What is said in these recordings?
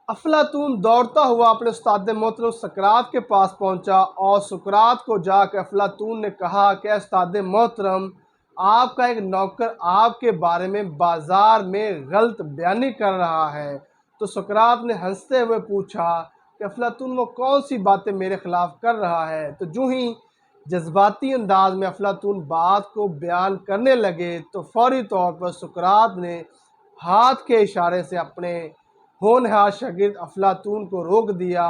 افلاطون دوڑتا ہوا اپنے استاد محترم سقراط کے پاس پہنچا اور سقراط کو جا کے افلاطون نے کہا کہ استاد محترم، آپ کا ایک نوکر آپ کے بارے میں بازار میں غلط بیانی کر رہا ہے۔ تو سقراط نے ہنستے ہوئے پوچھا کہ افلاطون وہ کون سی باتیں میرے خلاف کر رہا ہے؟ تو جو ہی جذباتی انداز میں افلاطون بات کو بیان کرنے لگے تو فوری طور پر سقراط نے ہاتھ کے اشارے سے اپنے ہونہار شاگرد افلاطون کو روک دیا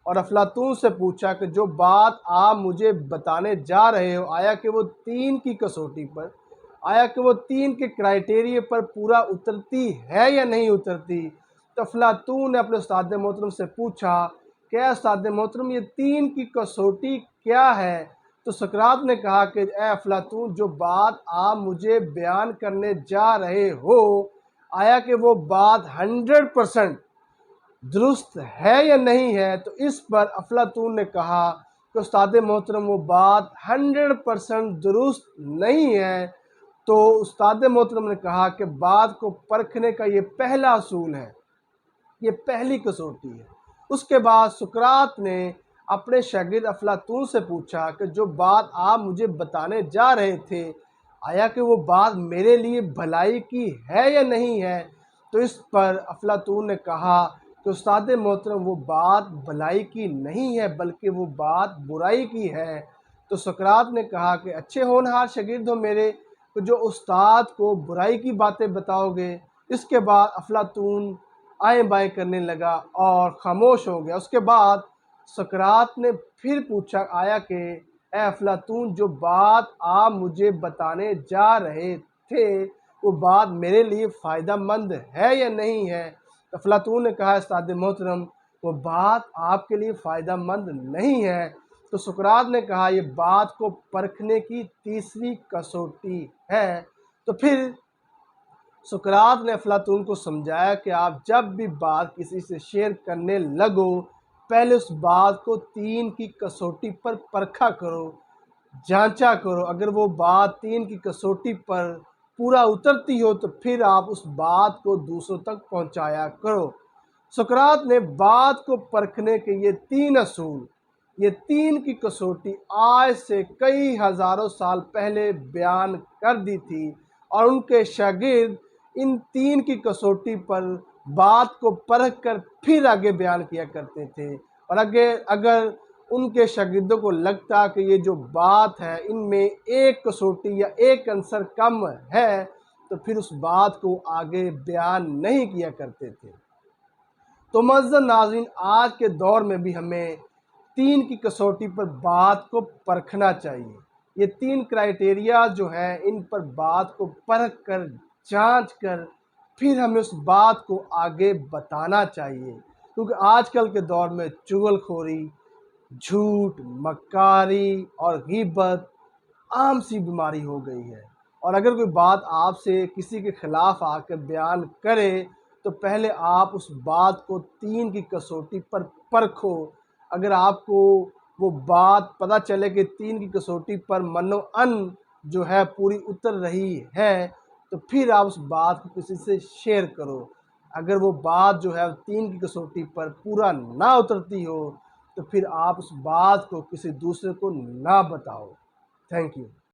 اور افلاطون سے پوچھا کہ جو بات آپ مجھے بتانے جا رہے ہو، آیا کہ وہ 3 کی کسوٹی پر، آیا کہ وہ 3 کے کرائیٹیریے پر پورا اترتی ہے یا نہیں اترتی؟ تو افلاطون نے اپنے استاد محترم سے پوچھا کہ اے استاد محترم، یہ 3 کی کسوٹی کیا ہے؟ تو سقراط نے کہا کہ اے افلاطون، جو بات آپ مجھے بیان کرنے جا رہے ہو، آیا کہ وہ بات 100% درست ہے یا نہیں ہے؟ تو اس پر افلاطون نے کہا کہ استاد محترم، وہ بات 100% درست نہیں ہے۔ تو استاد محترم نے کہا کہ بات کو پرکھنے کا یہ پہلا اصول ہے، یہ پہلی کسوٹی ہے۔ اس کے بعد سقراط نے اپنے شاگرد افلاطون سے پوچھا کہ جو بات آپ مجھے بتانے جا رہے تھے، آیا کہ وہ بات میرے لیے بھلائی کی ہے یا نہیں ہے؟ تو اس پر افلاطون نے کہا کہ استاد محترم، وہ بات بھلائی کی نہیں ہے بلکہ وہ بات برائی کی ہے۔ تو سقراط نے کہا کہ اچھے ہونہار شاگرد ہو میرے، کہ جو استاد کو برائی کی باتیں بتاؤ گے۔ اس کے بعد افلاطون آئیں بائیں کرنے لگا اور خاموش ہو گیا۔ اس کے بعد سقراط نے پھر پوچھا، آیا کہ اے افلاطون، جو بات آپ مجھے بتانے جا رہے تھے، وہ بات میرے لیے فائدہ مند ہے یا نہیں ہے؟ افلاطون نے کہا، استاد محترم، وہ بات آپ کے لیے فائدہ مند نہیں ہے۔ تو سقراط نے کہا، یہ بات کو پرکھنے کی تیسری کسوٹی ہے۔ تو پھر سقراط نے افلاطون کو سمجھایا کہ آپ جب بھی بات کسی سے شیئر کرنے لگو، پہلے اس بات کو 3 کی کسوٹی پر پرکھا کرو، جانچا کرو۔ اگر وہ بات 3 کی کسوٹی پر پورا اترتی ہو تو پھر آپ اس بات کو دوسروں تک پہنچایا کرو۔ سقراط نے بات کو پرکھنے کے یہ 3 اصول، یہ 3 کی کسوٹی آج سے کئی ہزاروں سال پہلے بیان کر دی تھی، اور ان کے شاگرد ان 3 کی کسوٹی پر بات کو پرکھ کر پھر آگے بیان کیا کرتے تھے۔ اور اگر ان کے شاگردوں کو لگتا کہ یہ جو بات ہے ان میں ایک کسوٹی یا ایک عنصر کم ہے، تو پھر اس بات کو آگے بیان نہیں کیا کرتے تھے۔ تو معزز ناظرین، آج کے دور میں بھی ہمیں 3 کی کسوٹی پر بات کو پرکھنا چاہیے۔ یہ 3 کرائیٹیریا جو ہیں، ان پر بات کو پرکھ کر، جانچ کر، پھر ہمیں اس بات کو آگے بتانا چاہیے، کیونکہ آج کل کے دور میں چغل خوری، جھوٹ، مکاری اور غیبت عام سی بیماری ہو گئی ہے۔ اور اگر کوئی بات آپ سے کسی کے خلاف آ کر بیان کرے تو پہلے آپ اس بات کو 3 کی کسوٹی پر پرکھو۔ اگر آپ کو وہ بات پتہ چلے کہ 3 کی کسوٹی پر منو ان جو ہے پوری اتر رہی ہے، تو پھر آپ اس بات کو کسی سے شیئر کرو۔ اگر وہ بات جو ہے 3 کی کسوٹی پر پورا نہ اترتی ہو تو پھر آپ اس بات کو کسی دوسرے کو نہ بتاؤ۔ Thank you.